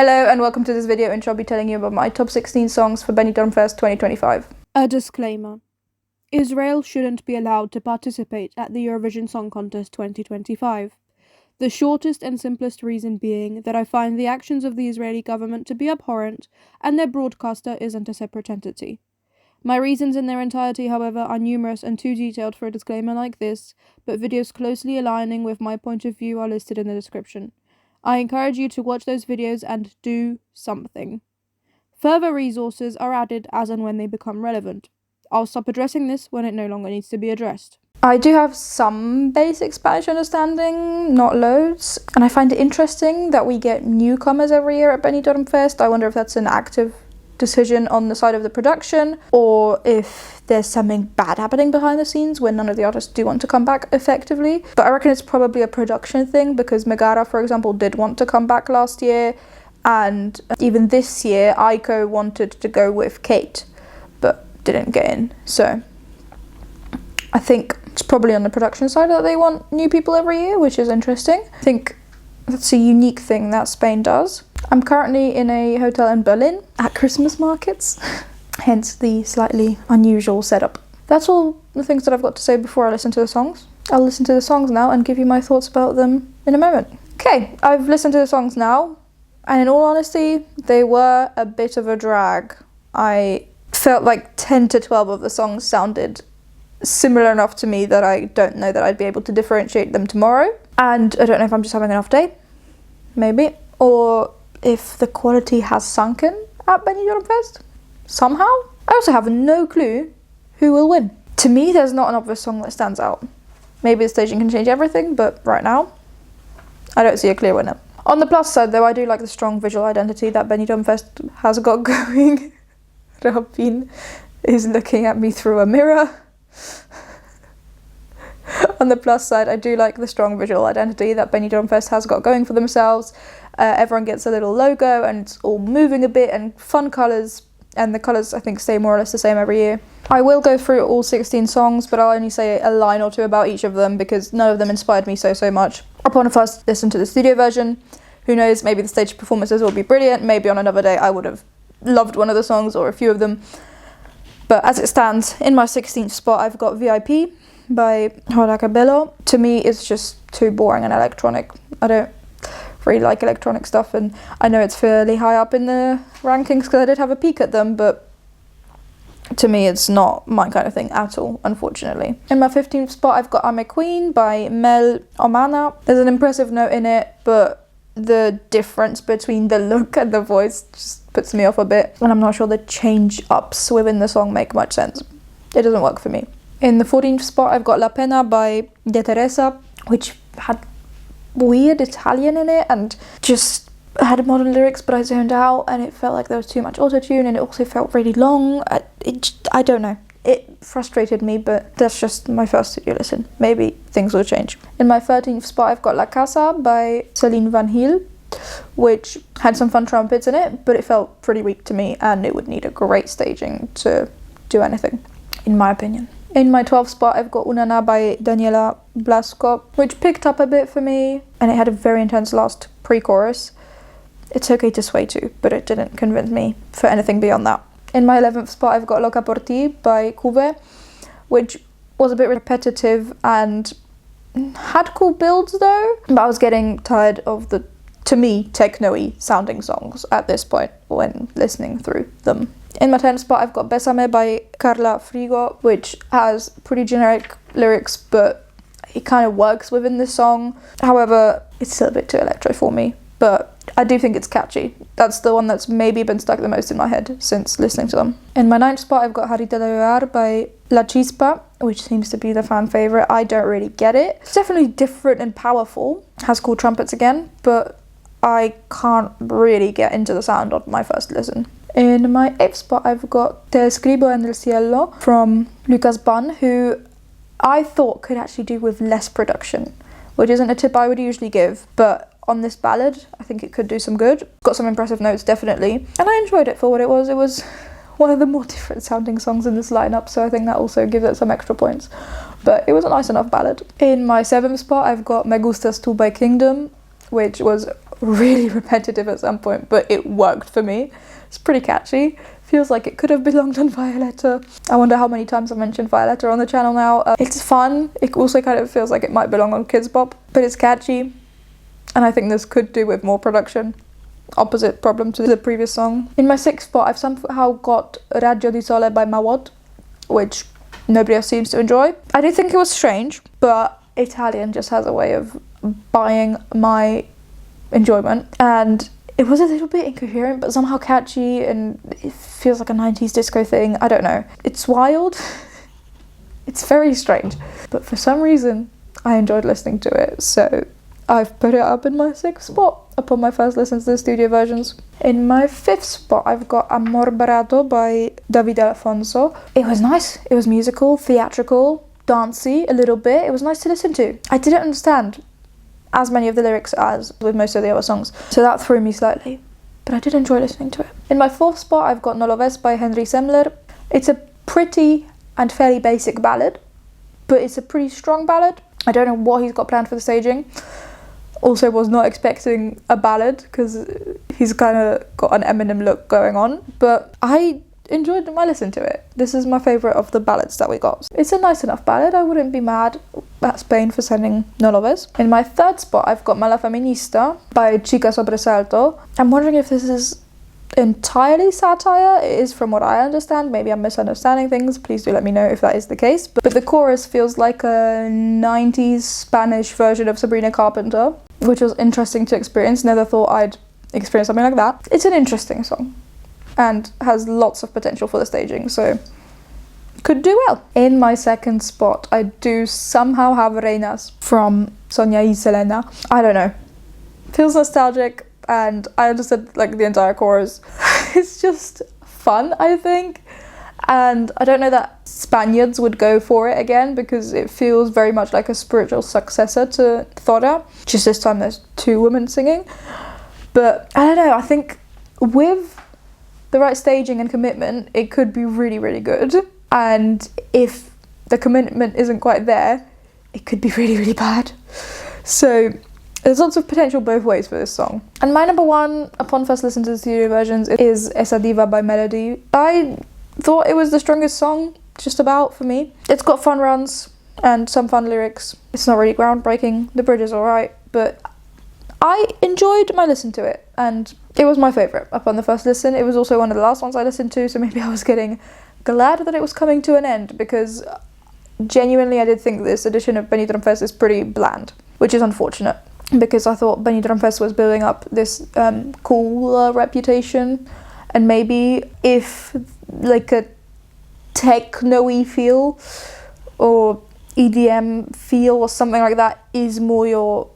Hello and welcome to this video, in which I'll be telling you about my top 16 songs for Benidormfest 2025. A disclaimer. Israel shouldn't be allowed to participate at the Eurovision Song Contest 2025. The shortest and simplest reason being that I find the actions of the Israeli government to be abhorrent and their broadcaster isn't a separate entity. My reasons in their entirety, however, are numerous and too detailed for a disclaimer like this, but videos closely aligning with my point of view are listed in the description. I encourage you to watch those videos and do something. Further resources are added as and when they become relevant. I'll stop addressing this when it no longer needs to be addressed. I do have some basic Spanish understanding, not loads, and I find it interesting that we get newcomers every year at Benidormfest. I wonder if that's an active decision on the side of the production, or if there's something bad happening behind the scenes when none of the artists do want to come back effectively. But I reckon it's probably a production thing, because Megara, for example, did want to come back last year, and even this year Aiko wanted to go with Kate but didn't get in. So I think it's probably on the production side that they want new people every year, which is interesting. I think that's a unique thing that Spain does. I'm currently in a hotel in Berlin at Christmas markets, hence the slightly unusual setup. That's all the things that I've got to say before I listen to the songs. I'll listen to the songs now and give you my thoughts about them in a moment. Okay, I've listened to the songs now, and in all honesty, they were a bit of a drag. I felt like 10 to 12 of the songs sounded similar enough to me that I don't know that I'd be able to differentiate them tomorrow. And I don't know if I'm just having an off day, maybe, or if the quality has sunken at Benidormfest somehow. I also have no clue who will win. To me, there's not an obvious song that stands out. Maybe the staging can change everything, but right now, I don't see a clear winner. On the plus side, though, I do like the strong visual identity that Benidormfest has got going. Rabin is looking at me through a mirror. On the plus side, I do like the strong visual identity that Benidormfest has got going for themselves. Everyone gets a little logo and it's all moving a bit, and fun colours, and the colours I think stay more or less the same every year. I will go through all 16 songs, but I'll only say a line or two about each of them because none of them inspired me so much. Upon first listen to the studio version, who knows, maybe the stage performances will be brilliant, maybe on another day I would have loved one of the songs or a few of them. But as it stands, in my 16th spot I've got VIP by Hola Cabello. To me, it's just too boring and electronic. I don't really like electronic stuff, and I know it's fairly high up in the rankings because I did have a peek at them, but to me it's not my kind of thing at all, unfortunately. In my 15th spot I've got I'm a Queen by Mel Omana. There's an impressive note in it, but the difference between the look and the voice just puts me off a bit, and I'm not sure the change ups within the song make much sense. It doesn't work for me. In the 14th spot I've got La Pena by De Teresa, which had weird Italian in it and just had modern lyrics, but I zoned out and it felt like there was too much auto-tune, and it also felt really long. I don't know. It frustrated me, but that's just my first studio listen. Maybe things will change. In my 13th spot I've got La Casa by Celine Van Heel, which had some fun trumpets in it, but it felt pretty weak to me and it would need a great staging to do anything, in my opinion. In my 12th spot I've got Unana by Daniela Blasco, which picked up a bit for me, and it had a very intense last pre-chorus. It's okay to sway to, but it didn't convince me for anything beyond that. In my 11th spot I've got Loca por ti by Cube, which was a bit repetitive and had cool builds though, but I was getting tired of the, to me, techno-y sounding songs at this point when listening through them. In my 10th spot I've got Bésame by Carla Frigo, which has pretty generic lyrics, but it kind of works within the song. However, it's still a bit too electro for me, but I do think it's catchy. That's the one that's maybe been stuck the most in my head since listening to them. In my 9th spot I've got Harita de Llorar by La Chispa, which seems to be the fan favourite. I don't really get it. It's definitely different and powerful. Has cool trumpets again, but I can't really get into the sound on my first listen. In my 8th spot I've got Te escribo en el cielo from Lucas Bunn, who I thought could actually do with less production, which isn't a tip I would usually give, but on this ballad I think it could do some good. Got some impressive notes, definitely, and I enjoyed it for what it was. It was one of the more different sounding songs in this lineup, so I think that also gives it some extra points, but it was a nice enough ballad. In my 7th spot I've got Me Gustas Tu by Kingdom, which was really repetitive at some point, but it worked for me. It's pretty catchy. Feels like it could have belonged on Violetta. I wonder how many times I've mentioned Violetta on the channel now. It's fun. It also kind of feels like it might belong on Kids Bop, but it's catchy. And I think this could do with more production. Opposite problem to the previous song. In my 6th spot, I've somehow got Raggio di Sole by Mawot, which nobody else seems to enjoy. I do think it was strange, but Italian just has a way of buying my enjoyment. And it was a little bit incoherent, but somehow catchy, and it feels like a 90s disco thing. I don't know. It's wild. It's very strange. But for some reason, I enjoyed listening to it, so I've put it up in my 6th spot upon my first listen to the studio versions. In my 5th spot, I've got Amor Barato by Davide Alfonso. It was nice. It was musical, theatrical, dancey a little bit. It was nice to listen to. I didn't understand as many of the lyrics as with most of the other songs, so that threw me slightly, but I did enjoy listening to it. In my 4th spot, I've got No Lo Ves by Henry Semmler. It's a pretty and fairly basic ballad, but it's a pretty strong ballad. I don't know what he's got planned for the staging. Also was not expecting a ballad because he's kind of got an Eminem look going on, but I enjoyed my listen to it. This is my favourite of the ballads that we got. It's a nice enough ballad. I wouldn't be mad at Spain for sending No Lo Ves. In my 3rd spot, I've got Mala Feminista by Chica Sobresalto. I'm wondering if this is entirely satire. It is from what I understand. Maybe I'm misunderstanding things. Please do let me know if that is the case. But the chorus feels like a 90s Spanish version of Sabrina Carpenter, which was interesting to experience. Never thought I'd experience something like that. It's an interesting song and has lots of potential for the staging, so could do well. In my 2nd spot, I do somehow have Reinas from Sonia y Selena. I don't know. Feels nostalgic, and I understood like the entire chorus. It's just fun, I think. And I don't know that Spaniards would go for it again because it feels very much like a spiritual successor to Thora. Just this time there's 2 women singing. But I don't know, I think with the right staging and commitment, it could be really, really good. And if the commitment isn't quite there, it could be really, really bad. So there's lots of potential both ways for this song. And my number 1, upon first listen to the studio versions, is Esa Diva by Melody. I thought it was the strongest song, just about, for me. It's got fun runs and some fun lyrics. It's not really groundbreaking. The bridge is alright, but I enjoyed my listen to it, and it was my favourite upon the first listen. It was also one of the last ones I listened to, so maybe I was getting glad that it was coming to an end, because genuinely I did think this edition of Benidormfest is pretty bland, which is unfortunate, because I thought Benidormfest was building up this cool reputation, and maybe if like a techno-y feel or EDM feel or something like that is more your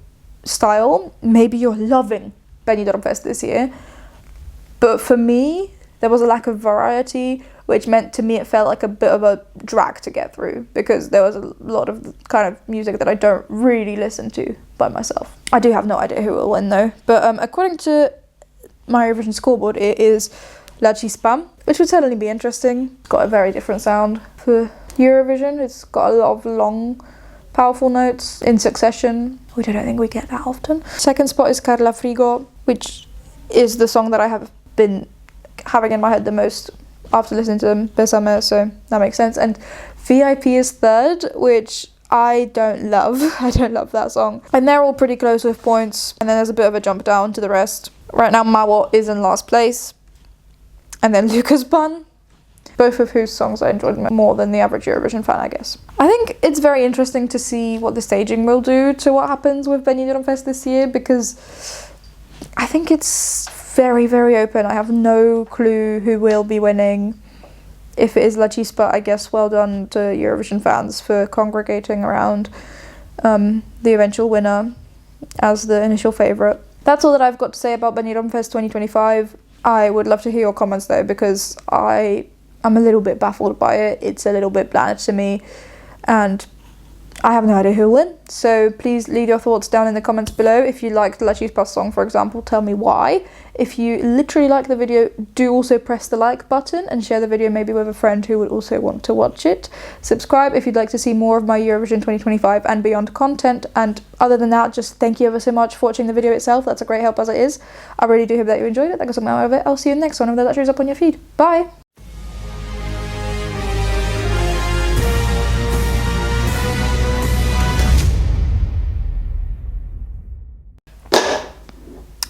style, maybe you're loving Benidormfest this year. But for me, there was a lack of variety, which meant to me it felt like a bit of a drag to get through, because there was a lot of kind of music that I don't really listen to by myself. I do have no idea who will win though, but according to my Eurovision scoreboard, it is La Chispa, which would certainly be interesting. It's got a very different sound for Eurovision. It's got a lot of long, powerful notes in succession, which I don't think we get that often. 2nd spot is Carla Frigo, which is the song that I have been having in my head the most after listening to Besame, so that makes sense. And VIP is 3rd, which I don't love. I don't love that song. And they're all pretty close with points, and then there's a bit of a jump down to the rest. Right now, Mawot is in last place, and then Lucas Bun, both of whose songs I enjoyed more than the average Eurovision fan, I guess. I think it's very interesting to see what the staging will do to what happens with Benidormfest this year, because I think it's very, very open. I have no clue who will be winning. If it is La Chispa, I guess well done to Eurovision fans for congregating around the eventual winner as the initial favourite. That's all that I've got to say about Benidormfest 2025. I would love to hear your comments though, because I'm a little bit baffled by it. It's a little bit bland to me, and I have no idea who will win, so please leave your thoughts down in the comments below. If you liked the Let's Use Plus song, for example, tell me why. If you literally like the video, do also press the like button and share the video maybe with a friend who would also want to watch it. Subscribe if you'd like to see more of my Eurovision 2025 and beyond content, and other than that, just thank you ever so much for watching the video itself. That's a great help as it is. I really do hope that you enjoyed it. That got something out of it. I'll see you in the next one, and that shows up on your feed. Bye!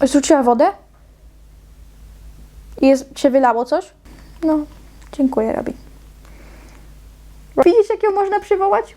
Rzuciła wodę? Się wylało coś? No, dziękuję, Robi. Widzisz, jak ją można przywołać?